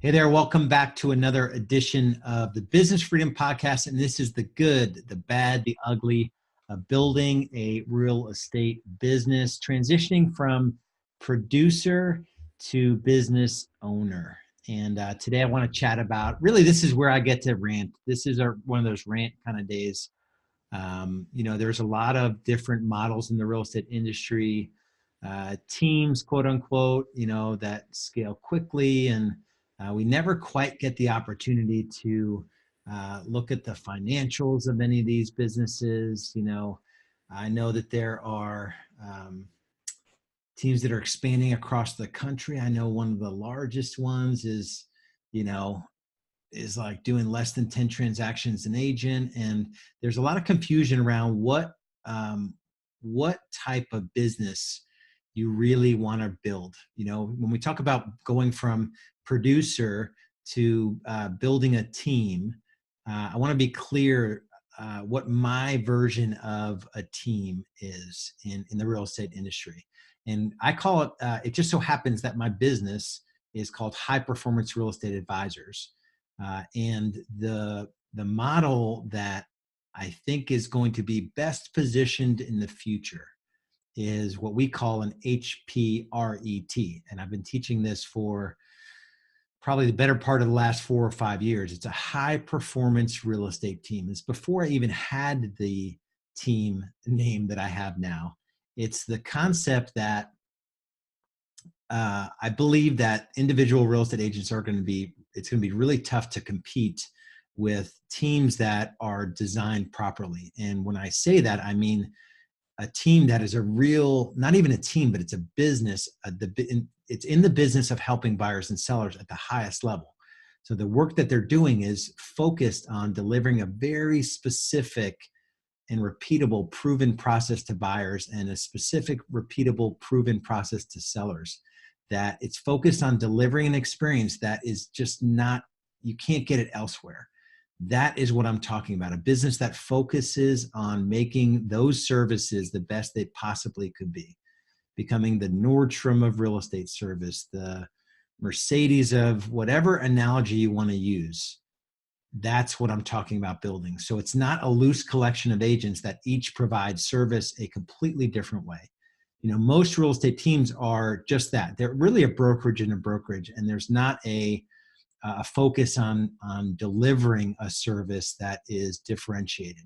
Hey there, welcome back to another edition of the Business Freedom Podcast. And this is the good, the bad, the ugly of building a real estate business, transitioning from producer to business owner. And today I want to chat about, really, this is where I get to rant. This is one of those rant kind of days. There's a lot of different models in the real estate industry, teams, quote unquote, that scale quickly. And we never quite get the opportunity to look at the financials of any of these businesses. I know that there are teams that are expanding across the country. I know one of the largest ones is like doing less than 10 transactions an agent. And there's a lot of confusion around what type of business you really want to build. When we talk about going from producer to building a team, I want to be clear what my version of a team is in the real estate industry. And I call it, it just so happens that my business is called High Performance Real Estate Advisors. And the model that I think is going to be best positioned in the future is what we call an HPRET. And I've been teaching this for probably the better part of the last 4 or 5 years. It's a high performance real estate team. It's before I even had the team name that I have now. It's the concept that I believe that individual real estate agents it's going to be really tough to compete with teams that are designed properly. And when I say that, I mean a team that is not even a team, but it's a business. It's in the business of helping buyers and sellers at the highest level. So the work that they're doing is focused on delivering a very specific and repeatable, proven process to buyers and a specific, repeatable, proven process to sellers. That it's focused on delivering an experience that is just you can't get it elsewhere. That is what I'm talking about. A business that focuses on making those services the best they possibly could be, becoming the Nordstrom of real estate service, the Mercedes of whatever analogy you want to use. That's what I'm talking about building. So it's not a loose collection of agents that each provide service a completely different way. Most real estate teams are just that. They're really a brokerage and a brokerage, and there's not a focus on delivering a service that is differentiated.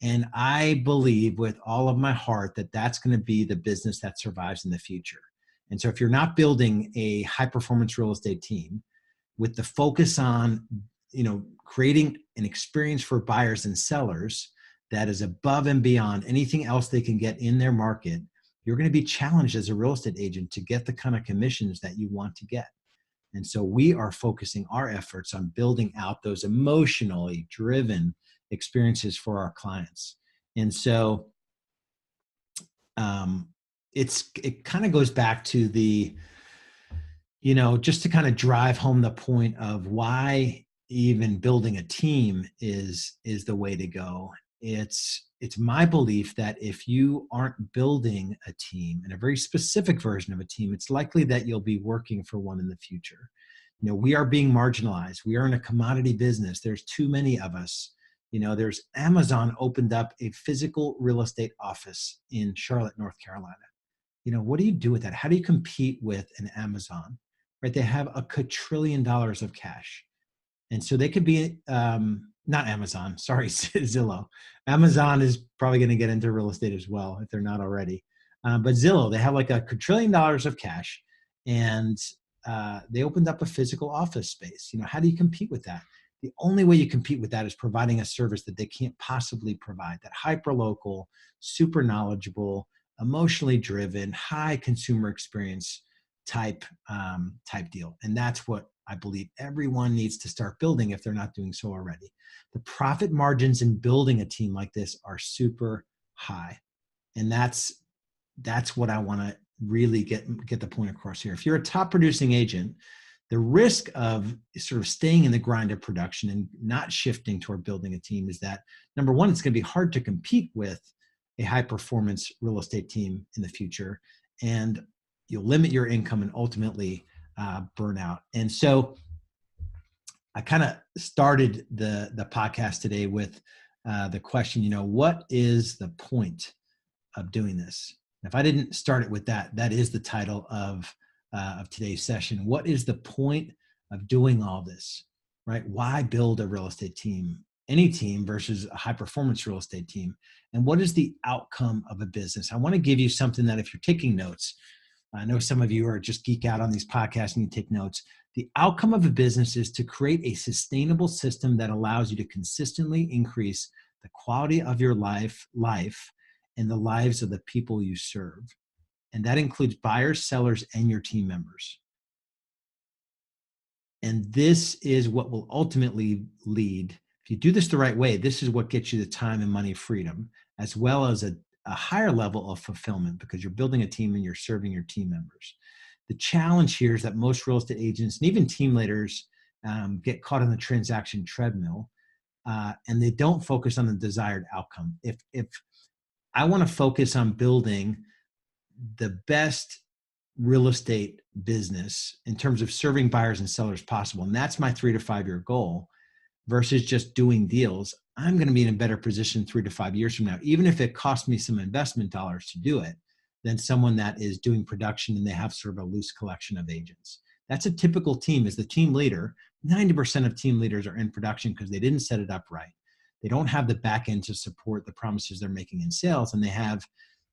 And I believe with all of my heart that that's going to be the business that survives in the future. And so if you're not building a high performance real estate team with the focus on, creating an experience for buyers and sellers that is above and beyond anything else they can get in their market, you're going to be challenged as a real estate agent to get the kind of commissions that you want to get. And so we are focusing our efforts on building out those emotionally driven experiences for our clients. And so it kind of goes back to just to kind of drive home the point of why even building a team is the way to go. It's my belief that if you aren't building a team and a very specific version of a team, it's likely that you'll be working for one in the future. We are being marginalized. We are in a commodity business. There's too many of us. There's Amazon opened up a physical real estate office in Charlotte, North Carolina. What do you do with that? How do you compete with an Amazon, right? They have $1 quadrillion of cash. And so they could be, not Amazon, sorry, Zillow. Amazon is probably going to get into real estate as well, if they're not already. But Zillow, they have like $1 quadrillion of cash, and they opened up a physical office space. How do you compete with that? The only way you compete with that is providing a service that they can't possibly provide, that hyper-local, super knowledgeable, emotionally driven, high consumer experience type deal. And that's what I believe everyone needs to start building if they're not doing so already. The profit margins in building a team like this are super high. And that's what I want to really get the point across here. If you're a top producing agent, the risk of sort of staying in the grind of production and not shifting toward building a team is that, number one, it's going to be hard to compete with a high performance real estate team in the future, and you'll limit your income and ultimately burn out. And so I kind of started the podcast today with the question, what is the point of doing this? If I didn't start it with that, that is the title of today's session. What is the point of doing all this, right? Why build a real estate team, any team versus a high performance real estate team? And what is the outcome of a business? I want to give you something that if you're taking notes, I know some of you are just geek out on these podcasts and you take notes. The outcome of a business is to create a sustainable system that allows you to consistently increase the quality of your life and the lives of the people you serve. And that includes buyers, sellers, and your team members. And this is what will ultimately lead, if you do this the right way, this is what gets you the time and money freedom, as well as a higher level of fulfillment, because you're building a team and you're serving your team members. The challenge here is that most real estate agents and even team leaders get caught on the transaction treadmill, and they don't focus on the desired outcome. If I want to focus on building the best real estate business in terms of serving buyers and sellers possible, and that's my 3 to 5 year goal, versus just doing deals, I'm going to be in a better position 3 to 5 years from now, even if it costs me some investment dollars to do it, than someone that is doing production and they have sort of a loose collection of agents. That's a typical team. As the team leader, 90% of team leaders are in production because they didn't set it up right. They don't have the back end to support the promises they're making in sales, and they have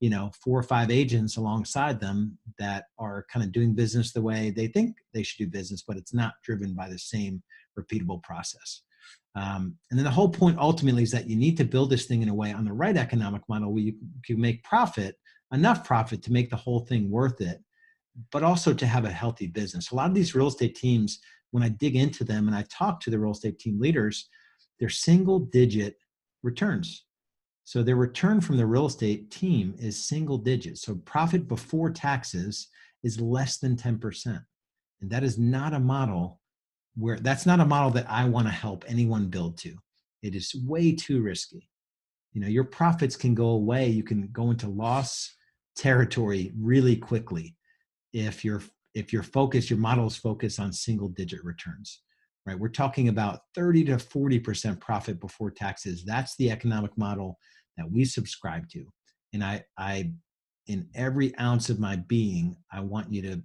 4 or 5 agents alongside them that are kind of doing business the way they think they should do business, but it's not driven by the same repeatable process. And then the whole point ultimately is that you need to build this thing in a way on the right economic model where you can make enough profit to make the whole thing worth it, but also to have a healthy business. A lot of these real estate teams, when I dig into them and I talk to the real estate team leaders, they're single digit returns. So their return from the real estate team is single digits. So profit before taxes is less than 10%. And that is not a model that's not a model that I want to help anyone build to. It is way too risky. Your profits can go away. You can go into loss territory really quickly if your model is focused on single digit returns, right? We're talking about 30 to 40% profit before taxes. That's the economic model that we subscribe to. And I in every ounce of my being, I want you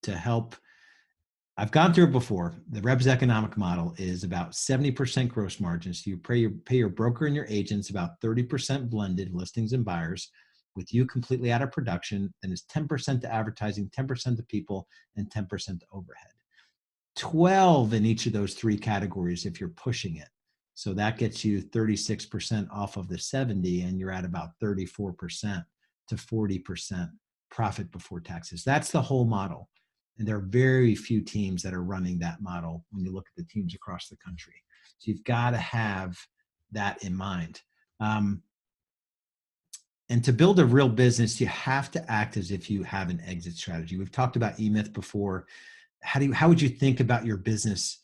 to help. I've gone through it before. The Rebs economic model is about 70% gross margins. So you pay your broker and your agents about 30% blended listings and buyers, with you completely out of production. Then it's 10% to advertising, 10% to people, and 10% to overhead. 12 in each of those 3 categories if you're pushing it. So that gets you 36% off of the 70, and you're at about 34% to 40% profit before taxes. That's the whole model. And there are very few teams that are running that model when you look at the teams across the country. So you've got to have that in mind. And to build a real business, you have to act as if you have an exit strategy. We've talked about E-Myth before. How would you think about your business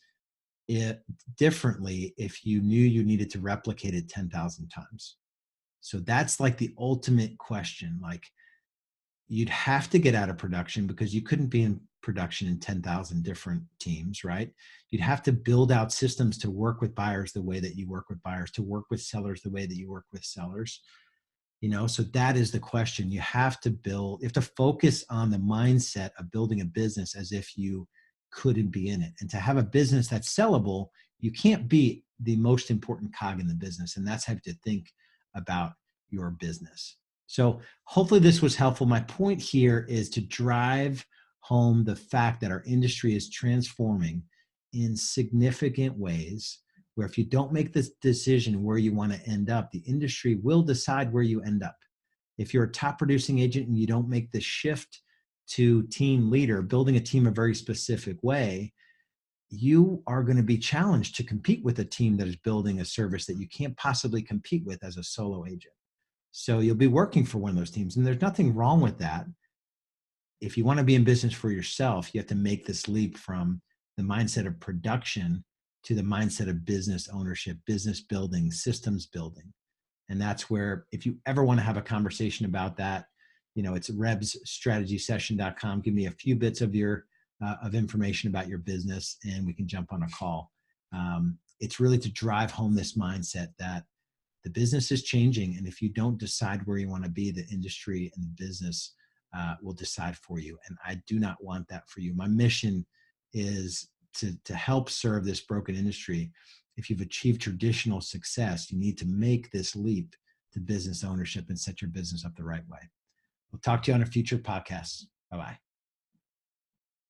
differently if you knew you needed to replicate it 10,000 times? So that's like the ultimate question. Like, you'd have to get out of production because you couldn't be in production in 10,000 different teams, right? You'd have to build out systems to work with buyers the way that you work with buyers, to work with sellers the way that you work with sellers. So that is the question. You have to focus on the mindset of building a business as if you couldn't be in it. And to have a business that's sellable, you can't be the most important cog in the business. And that's how to think about your business. So hopefully this was helpful. My point here is to drive home the fact that our industry is transforming in significant ways, where if you don't make this decision where you want to end up, the industry will decide where you end up. If you're a top producing agent and you don't make the shift to team leader, building a team a very specific way, you are going to be challenged to compete with a team that is building a service that you can't possibly compete with as a solo agent. So you'll be working for one of those teams, and there's nothing wrong with that. If you want to be in business for yourself, you have to make this leap from the mindset of production to the mindset of business ownership, business building, systems building. And that's where, if you ever want to have a conversation about that, it's rebsstrategysession.com. Give me a few bits of your of information about your business, and we can jump on a call. It's really to drive home this mindset that the business is changing, and if you don't decide where you want to be, the industry and the business will decide for you. And I do not want that for you. My mission is to help serve this broken industry. If you've achieved traditional success, you need to make this leap to business ownership and set your business up the right way. We'll talk to you on a future podcast. Bye-bye.